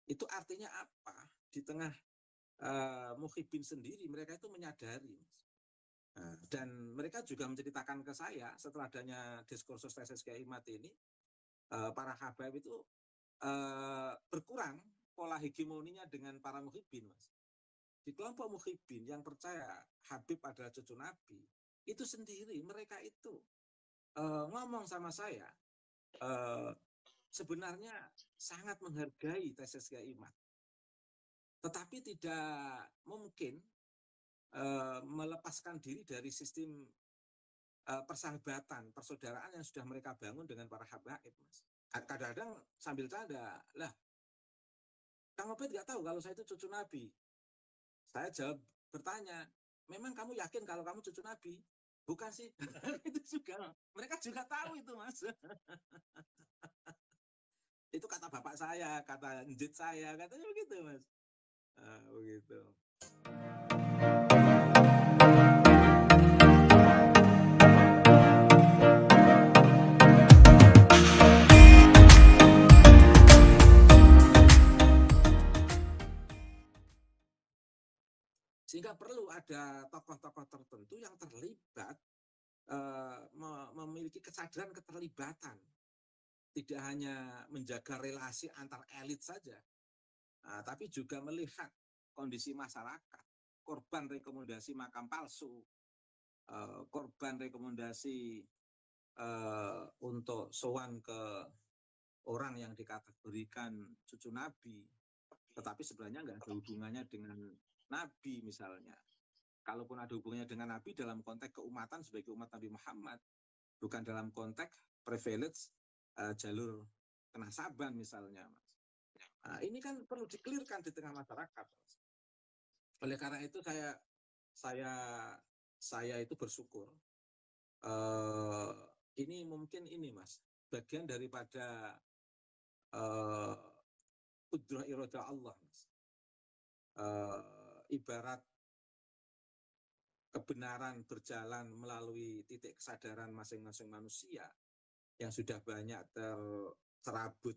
Itu artinya apa? Di tengah muhibin sendiri, mereka itu menyadari. Dan mereka juga menceritakan ke saya setelah adanya diskursus tesis Kiai Imad ini, para habaib itu berkurang pola hegemoninya dengan para muhibin, Mas. Di kelompok muhibin yang percaya Habib adalah cucu Nabi, itu sendiri mereka itu ngomong sama saya, sebenarnya sangat menghargai tesis Kiai Imad, tetapi tidak mungkin melepaskan diri dari sistem persahabatan, persaudaraan yang sudah mereka bangun dengan para habaib, Mas. Kadang-kadang sambil canda, lah, Kang Obed nggak tahu kalau saya itu cucu Nabi. Saya jawab bertanya, memang kamu yakin kalau kamu cucu Nabi? Bukan sih, itu juga. Mereka juga tahu itu, Mas. Itu kata bapak saya, kata njit saya, katanya begitu, Mas. Begitu. Sehingga perlu ada tokoh-tokoh tertentu yang terlibat, memiliki kesadaran keterlibatan. Tidak hanya menjaga relasi antar elit saja, tapi juga melihat kondisi masyarakat, korban rekomendasi makam palsu, korban rekomendasi untuk sowan ke orang yang dikategorikan cucu Nabi, tetapi sebenarnya nggak ada hubungannya dengan Nabi misalnya. Kalaupun ada hubungannya dengan Nabi dalam konteks keumatan sebagai umat Nabi Muhammad, bukan dalam konteks privilege jalur kenasaban misalnya, Mas. Nah, ini kan perlu dikelirkan di tengah masyarakat, Mas. Oleh karena itu saya itu bersyukur. Ini mungkin ini, Mas, bagian daripada qudrah iradah Allah, Mas. Ibarat kebenaran berjalan melalui titik kesadaran masing-masing manusia yang sudah banyak tercerabut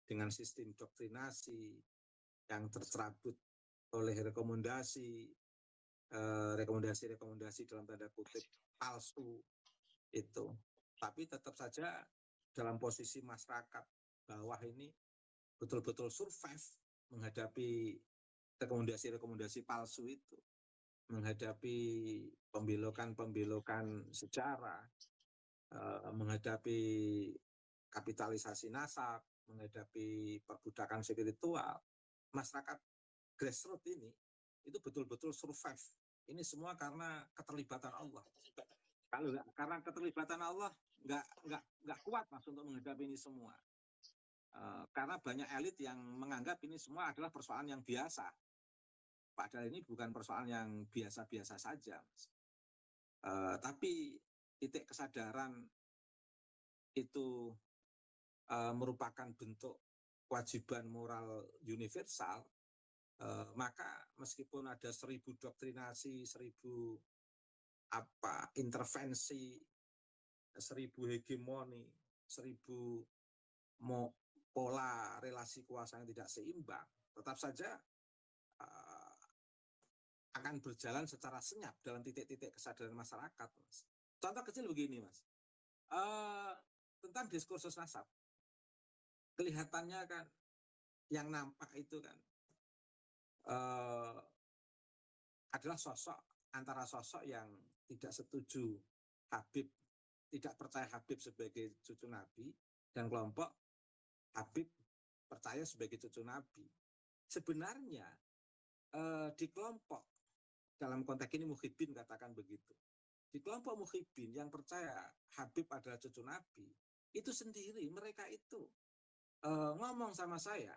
dengan sistem doktrinasi, yang tercerabut oleh rekomendasi dalam tanda kutip palsu itu. Tapi tetap saja dalam posisi masyarakat bawah ini betul-betul survive menghadapi rekomendasi palsu itu, menghadapi pembelokan sejarah, menghadapi kapitalisasi nasab, menghadapi perbudakan spiritual. Masyarakat grassroots ini itu betul-betul survive. Ini semua karena keterlibatan Allah. Kalau karena keterlibatan Allah nggak kuat, Mas, untuk menghadapi ini semua. Karena banyak elit yang menganggap ini semua adalah persoalan yang biasa. Padahal ini bukan persoalan yang biasa-biasa saja, Mas. Tapi titik kesadaran itu merupakan bentuk kewajiban moral universal, maka meskipun ada 1000 doktrinasi, 1000 intervensi, 1000 hegemoni, 1000 pola relasi kuasa yang tidak seimbang, tetap saja akan berjalan secara senyap dalam titik-titik kesadaran masyarakat, Mas. Contoh kecil begini, Mas. Tentang diskursus nasab. Kelihatannya kan yang nampak itu kan adalah antara sosok yang tidak setuju Habib, tidak percaya Habib sebagai cucu Nabi, dan kelompok Habib percaya sebagai cucu Nabi. Sebenarnya di kelompok, dalam konteks ini muhibin katakan begitu, di kelompok muhibin yang percaya Habib adalah cucu Nabi, itu sendiri mereka itu ngomong sama saya,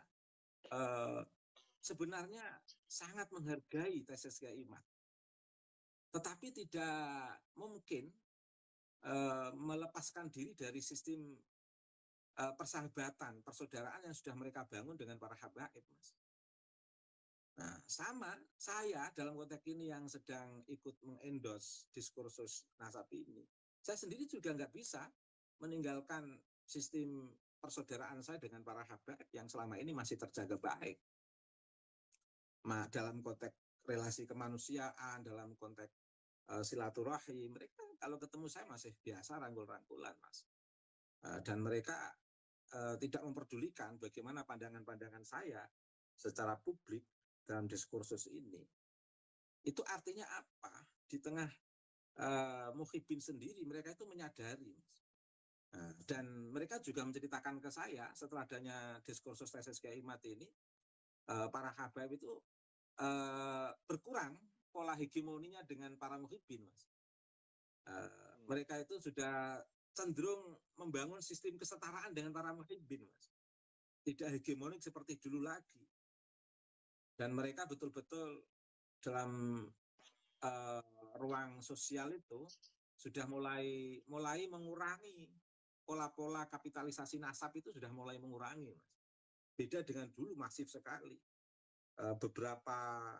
sebenarnya sangat menghargai tesis Kiai Imad, tetapi tidak mungkin melepaskan diri dari sistem persahabatan, persaudaraan yang sudah mereka bangun dengan para habaib, Mas. Nah, sama saya dalam konteks ini yang sedang ikut mengendorse diskursus nasab ini, saya sendiri juga nggak bisa meninggalkan sistem persaudaraan saya dengan para habaib yang selama ini masih terjaga baik. dalam konteks relasi kemanusiaan, dalam konteks silaturahim, mereka kalau ketemu saya masih biasa rangkul-rangkulan, Mas. Dan mereka tidak memperdulikan bagaimana pandangan-pandangan saya secara publik dalam diskursus ini. Itu artinya apa? Di tengah Muhyiddin sendiri, mereka itu menyadari, Mas. Dan mereka juga menceritakan ke saya setelah adanya diskursus tesis Kiai Imad ini, para habaib itu berkurang pola hegemoninya dengan para Muhyiddin, Mas. Mereka itu sudah cenderung membangun sistem kesetaraan dengan para Muhyiddin, Mas. Tidak hegemonik seperti dulu lagi. Dan mereka betul-betul dalam ruang sosial itu sudah mulai mengurangi pola-pola kapitalisasi nasab, itu sudah mulai mengurangi, Mas. Beda dengan dulu masif sekali. Beberapa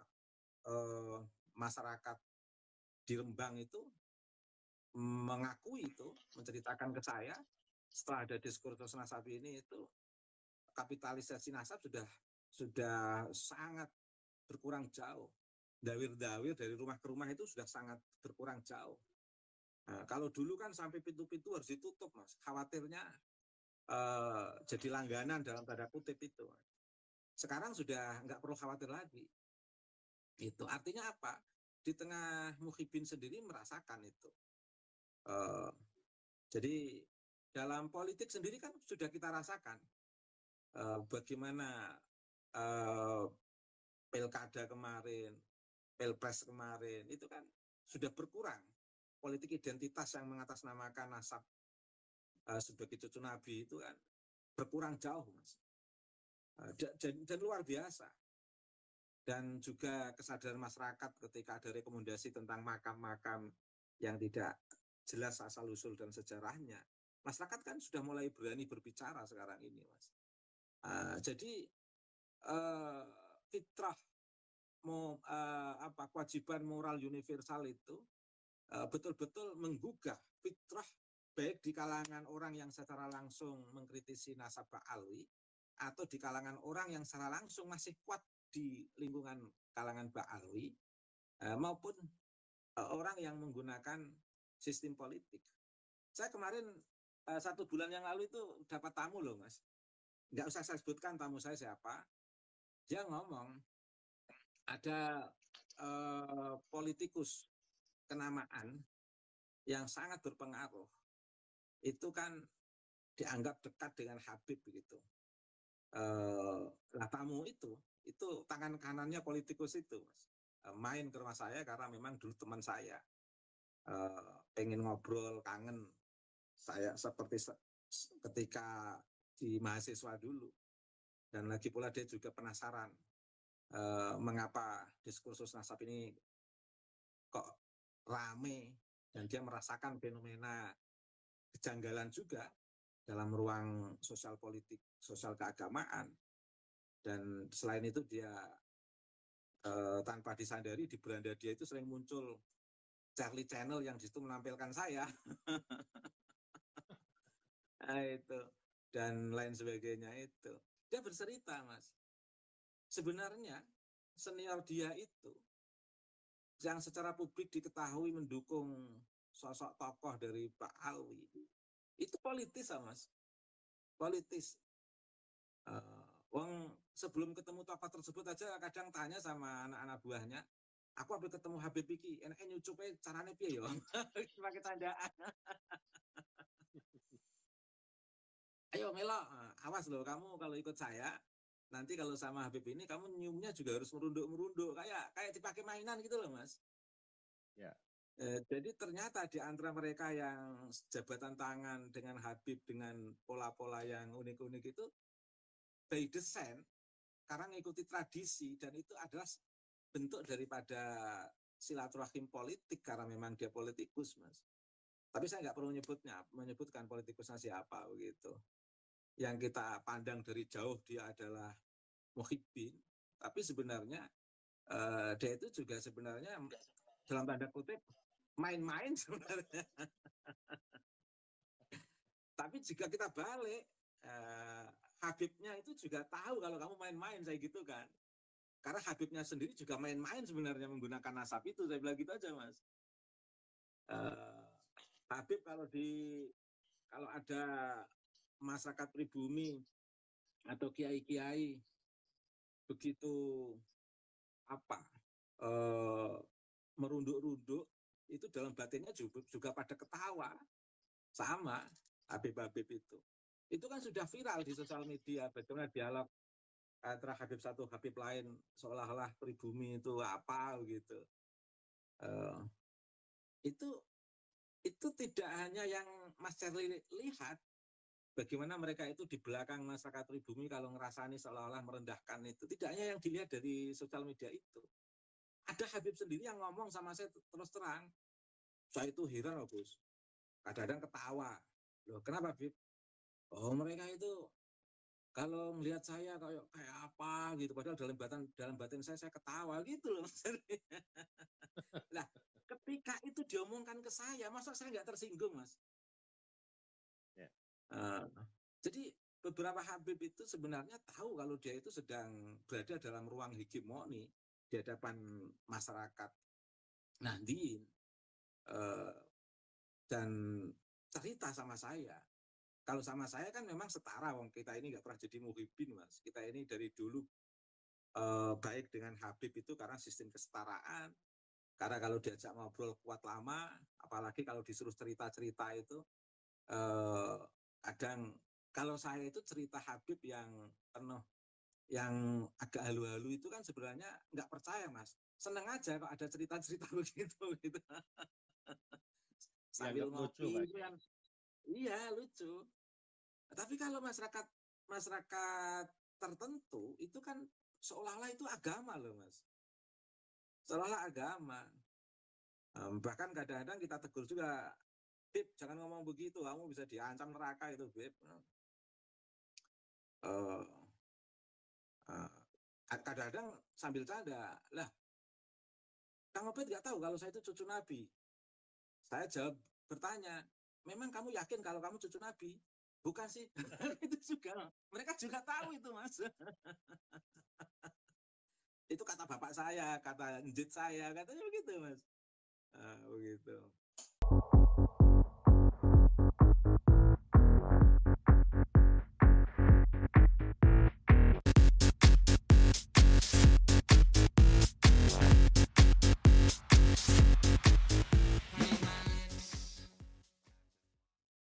masyarakat di Rembang itu mengakui itu, menceritakan ke saya setelah ada diskursus nasab ini, itu kapitalisasi nasab sudah sangat berkurang jauh. Dawir-dawir dari rumah ke rumah itu sudah sangat berkurang jauh. Nah, kalau dulu kan sampai pintu-pintu harus ditutup, Mas. Khawatirnya jadi langganan dalam tanda kutip itu. Sekarang sudah nggak perlu khawatir lagi. Itu artinya apa? Di tengah Muhyiddin sendiri merasakan itu. Jadi dalam politik sendiri kan sudah kita rasakan bagaimana pilkada kemarin, pilpres kemarin, itu kan sudah berkurang politik identitas yang mengatasnamakan nasab sebagai cucu Nabi itu kan berkurang jauh, Mas. Dan luar biasa. Dan juga kesadaran masyarakat ketika ada rekomendasi tentang makam-makam yang tidak jelas asal-usul dan sejarahnya, masyarakat kan sudah mulai berani berbicara sekarang ini, Mas. Jadi fitrah kewajiban moral universal itu betul-betul menggugah fitrah, baik di kalangan orang yang secara langsung mengkritisi nasab Ba'alwi atau di kalangan orang yang secara langsung masih kuat di lingkungan kalangan Ba'alwi, maupun orang yang menggunakan sistem politik. Saya kemarin 1 bulan yang lalu itu dapat tamu loh, Mas. Nggak usah saya sebutkan tamu saya siapa. Dia ngomong ada politikus kenamaan yang sangat berpengaruh. Itu kan dianggap dekat dengan Habib begitu. Tamu itu tangan kanannya politikus itu, Mas. Main ke rumah saya karena memang dulu teman saya. Pengen ngobrol, kangen saya seperti ketika di mahasiswa dulu. Dan lagi pula dia juga penasaran mengapa diskursus nasab ini kok rame, dan dia merasakan fenomena kejanggalan juga dalam ruang sosial politik, sosial keagamaan. Dan selain itu dia tanpa disadari di beranda dia itu sering muncul Charlie Channel yang disitu menampilkan saya. Nah, itu dan lain sebagainya itu. Dia bercerita, Mas. Sebenarnya senior dia itu yang secara publik diketahui mendukung sosok tokoh dari Ba'alwi itu politis, Mas. Politis. Wong sebelum ketemu tokoh tersebut aja kadang tanya sama anak-anak buahnya, aku habis ketemu Habib iki, enake nyucupe carane piye yo? Pakai tandaan. Ayo melok, awas loh kamu kalau ikut saya, nanti kalau sama Habib ini kamu nyiumnya juga harus merunduk-merunduk, kayak dipakai mainan gitu loh, Mas. Ya. Jadi ternyata di antara mereka yang jabatan tangan dengan Habib dengan pola-pola yang unik-unik itu by design, karena mengikuti tradisi, dan itu adalah bentuk daripada silaturahim politik karena memang dia politikus, Mas. Tapi saya nggak perlu menyebutkan politikusnya siapa begitu. Yang kita pandang dari jauh dia adalah Muhyiddin, tapi sebenarnya dia itu juga sebenarnya dalam tanda kutip main-main sebenarnya. Tapi jika kita balik, Habibnya itu juga tahu kalau kamu main-main, saya gitu kan. Karena Habibnya sendiri juga main-main sebenarnya menggunakan nasab itu, saya bilang gitu aja Mas. Habib kalau ada masyarakat pribumi atau kiai-kiai begitu apa merunduk-runduk, itu dalam batinnya juga pada ketawa sama Habib-Habib itu kan sudah viral di sosial media, betulnya dialog antara Habib satu Habib lain seolah-olah pribumi itu apa gitu. Itu tidak hanya yang Mas Charlie lihat, bagaimana mereka itu di belakang masyarakat pribumi kalau ngerasani seolah-olah merendahkan itu. Tidak hanya yang dilihat dari sosial media itu. Ada Habib sendiri yang ngomong sama saya terus terang, saya itu heran loh Gus. Kadang-kadang ketawa. Loh kenapa Habib? Oh mereka itu kalau melihat saya kayak apa gitu, padahal dalam batin saya ketawa gitu loh. Nah ketika itu diomongkan ke saya, masa saya nggak tersinggung Mas? Ya. Jadi beberapa Habib itu sebenarnya tahu kalau dia itu sedang berada dalam ruang hegemoni di hadapan masyarakat Nahdien, dan cerita sama saya. Kalau sama saya kan memang setara, wong kita ini nggak pernah jadi muhibin Mas. Kita ini dari dulu baik dengan Habib itu karena sistem kesetaraan. Karena kalau diajak ngobrol kuat lama, apalagi kalau disuruh cerita-cerita itu kadang kalau saya itu cerita Habib yang penuh, yang agak halu-halu itu kan sebenarnya nggak percaya Mas. Seneng aja kok ada cerita-cerita begitu gitu. Sambil ngopi itu kan, iya lucu. Tapi kalau masyarakat tertentu itu kan seolah-olah itu agama loh Mas. Seolah-olah agama. Bahkan kadang-kadang kita tegur juga, Bib jangan ngomong begitu, kamu bisa diancam neraka itu Bib. Kadang-kadang sambil canda, lah Kang Obed nggak tahu kalau saya itu cucu Nabi. Saya jawab bertanya, memang kamu yakin kalau kamu cucu Nabi? Bukan sih, itu juga. Mereka juga tahu itu Mas. Itu kata bapak saya, kata njit saya, katanya begitu Mas. Begitu.